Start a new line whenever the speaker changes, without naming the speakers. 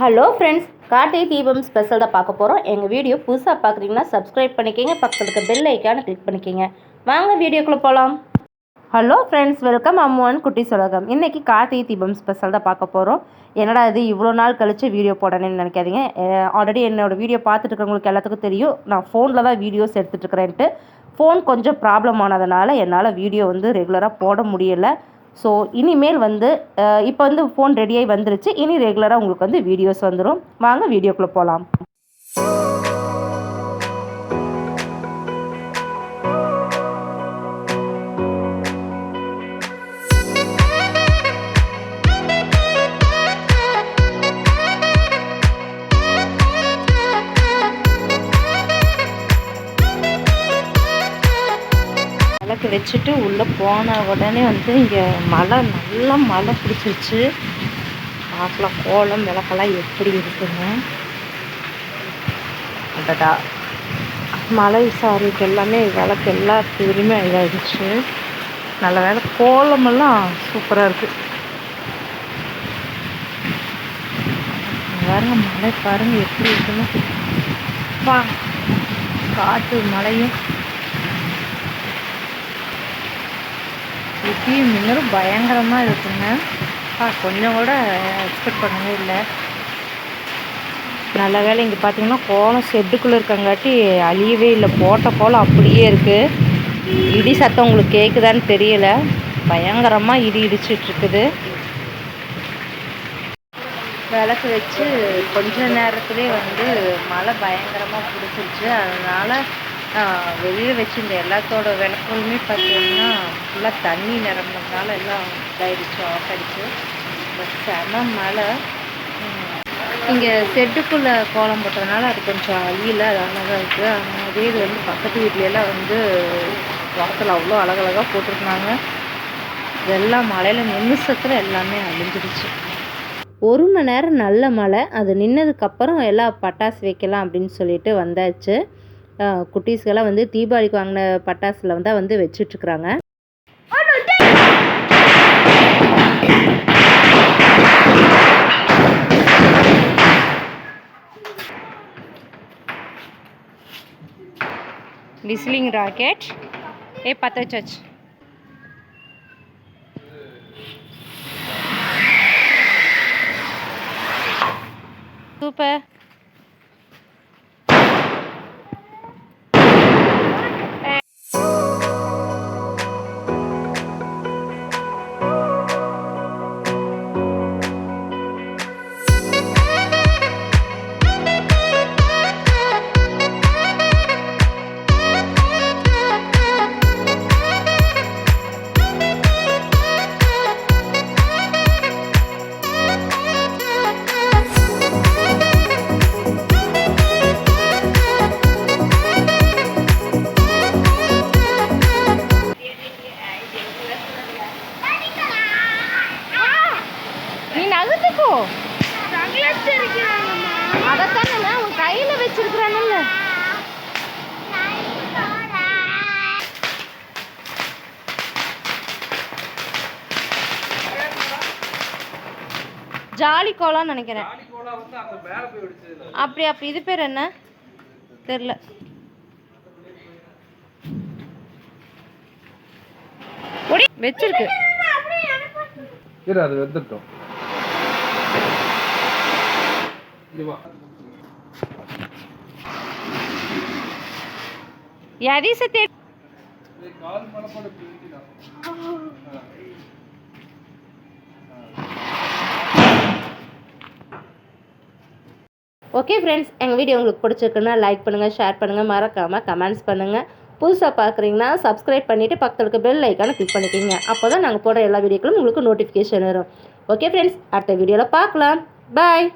Hello friends, Karthigai Deepam special தான் பார்க்க போகிறோம். எங்கள் வீடியோ புதுசாக பார்க்குறீங்கன்னா சப்ஸ்கிரைப் பண்ணிக்கிங்க, பக்கத்தில் இருக்க பெல் ஐக்கானை கிளிக் பண்ணிக்கிங்க. வாங்க வீடியோக்குள்ளே போகலாம். ஹலோ ஃப்ரெண்ட்ஸ், வெல்கம் அம்முவன் குட்டி உலகம். இன்றைக்கி கார்த்திகை தீபம் ஸ்பெஷல் தான் பார்க்க போகிறோம். என்னடா இது இவ்வளோ நாள் கழித்து வீடியோ போடணும்னு நினைக்காதீங்க. ஆல்ரெடி என்னோடய வீடியோ பார்த்துட்டு இருக்கவங்களுக்கு எல்லாத்துக்கும் தெரியும், நான் ஃபோனில் தான் வீடியோஸ் எடுத்துகிட்ருக்கிறேன்ட்டு. ஃபோன் கொஞ்சம் ப்ராப்ளம் ஆனதுனால என்னால் வீடியோ ரெகுலராக போட முடியலை. ஸோ இனிமேல் இப்போ ஃபோன் ரெடியாகி வந்துருச்சு. இனி ரெகுலராக உங்களுக்கு வீடியோஸ் வந்துடும். வாங்க வீடியோக்குள்ளே போகலாம். விளக்கு வச்சுட்டு உள்ளே போன உடனே இங்கே நல்லா மழை பிடிச்சிருச்சு. பார்க்கலாம் கோலம் விளக்கெல்லாம் எப்படி இருக்குங்க. அடடா, மழை சாரிக்கு எல்லாமே விளக்கு எல்லாத்துலேயுமே இதாகிடுச்சு. நல்ல வேலை கோலமெல்லாம் சூப்பராக இருக்குது. பாருங்க மழை பாருங்கள் எப்படி இருக்குன்னு. காற்று மழையும் இடியும் மின்னலும் பயங்கரமாக இருக்குங்க. கொஞ்சம் கூட எக்ஸ்பெக்ட் பண்ணவே இல்லை. நல்ல வேலை இங்கே பார்த்தீங்கன்னா கோலம் ஷெட்டுக்குள்ளே இருக்கங்காட்டி அழியவே இல்லை. போட்ட கோலம் அப்படியே இருக்குது. இடி சத்தம் உங்களுக்கு கேட்குதான்னு தெரியல. பயங்கரமாக இடி இடிச்சிட்ருக்குது. விளக்கு வச்சு கொஞ்ச நேரத்துலேயே மழை பயங்கரமாக பிடிச்சிருச்சு. அதனால் வெளியில் வச்சு இந்த எல்லாத்தோட விளக்குகளுமே பார்த்தீங்கன்னா ஃபுல்லாக தண்ணி நிரம்பினதுனால எல்லாம் இதாகிடுச்சு, ஆஃப் ஆகிடுச்சு. பட் செம மழை. இங்கே செட்டுக்குள்ளே கோலம் போட்டதுனால அது கொஞ்சம் அழியலை, அது அழகாக இருக்குது. அதே இது பக்கத்து வீட்லையெல்லாம் வாசல் அவ்வளோ அழகழகாக போட்டிருந்தாங்க. இதெல்லாம் மழையில் நிமிஷத்தில் எல்லாமே அழிஞ்சிடுச்சு. 1 மணி நேரம் நல்ல மழை. அது நின்னதுக்கப்புறம் எல்லாம் பட்டாசு வைக்கலாம் அப்படின்னு சொல்லிட்டு வந்தாச்சு. குட்டீஸ்கெல்லாம் தீபாவளிக்கு வாங்கின பட்டாசில் தான் வச்சிட்ருக்குறாங்க. விசிலிங் ராக்கெட் பற்ற வச்சாச்சு. சூப்பர். அதைத்தானே உன் கையில வச்சிருக்கிறானல்ல. ஜாலி கோலான்னு நினைக்கிறேன். அப்படி இது பேர் என்ன தெரியல. வச்சிருக்கு. அது வெந்துட்டோம். ஓகே ஃப்ரெண்ட்ஸ், எங்கள் வீடியோ உங்களுக்கு பிடிச்சிருக்குன்னா லைக் பண்ணுங்கள், ஷேர் பண்ணுங்கள், மறக்காமல் கமெண்ட்ஸ் பண்ணுங்கள். புதுசாக பார்க்குறீங்கன்னா சப்ஸ்கிரைப் பண்ணிவிட்டு பக்கத்தில் இருக்க பெல் ஐக்கானை கிளிக் பண்ணிக்கிங்க. அப்போ தான் நாங்கள் போடுற எல்லா வீடியோக்களும் உங்களுக்கு நோட்டிஃபிகேஷன் வரும். ஓகே ஃப்ரெண்ட்ஸ், அடுத்த வீடியோவில் பார்க்கலாம். பாய்.